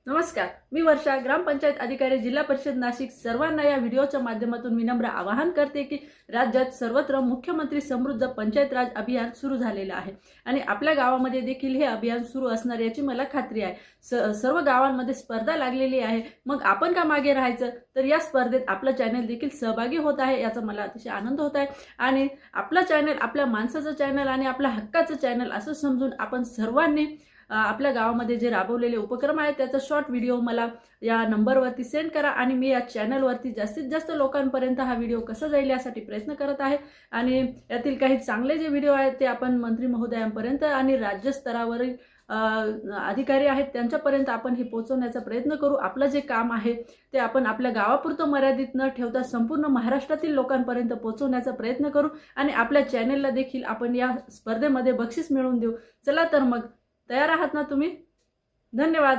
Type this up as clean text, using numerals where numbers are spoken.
नमस्कार, मी वर्षा, ग्रामपंचायत अधिकारी, जिल्हा परिषद नाशिक. सर्वांना या व्हिडिओच्या माध्यमातून विनम्र आवाहन करते की राज्यात सर्वत्र मुख्यमंत्री समृद्ध पंचायत राज अभियान सुरू झालेलं आहे आणि आपल्या गावामध्ये देखील हे अभियान सुरू असणार याची मला खात्री आहे. सर्व गावांमध्ये स्पर्धा लागलेली आहे. मग आपण का मागे राहायचं? तर या स्पर्धेत आपलं चॅनल देखील सहभागी होत आहे, याचा मला अतिशय आनंद होत आहे. आणि आपलं चॅनल आपल्या माणसाचं चॅनल आणि आपल्या हक्काचं चॅनल असं समजून आपण सर्वांनी आपल्या गावामध्ये जे राबवलेले उपक्रम आहेत त्याचा शॉर्ट व्हिडिओ मला या नंबरवरती सेंड करा आणि मी या चॅनलवरती जास्तीत जास्त लोकांपर्यंत हा व्हिडिओ कसा जाईल यासाठी प्रयत्न करत आहे. आणि यातील काही चांगले जे व्हिडिओ आहेत ते आपण मंत्री महोदयांपर्यंत आणि राज्यस्तरावरील अधिकारी आहेत त्यांच्यापर्यंत आपण हे पोहोचवण्याचा प्रयत्न करू. आपलं जे काम आहे ते आपण आपल्या गावापुरतं मर्यादित न ठेवता संपूर्ण महाराष्ट्रातील लोकांपर्यंत पोहोचवण्याचा प्रयत्न करू आणि आपल्या चॅनलला देखील आपण या स्पर्धेमध्ये बक्षीस मिळवून देऊ. चला तर मग तयार आहात ना तुम्ही? धन्यवाद.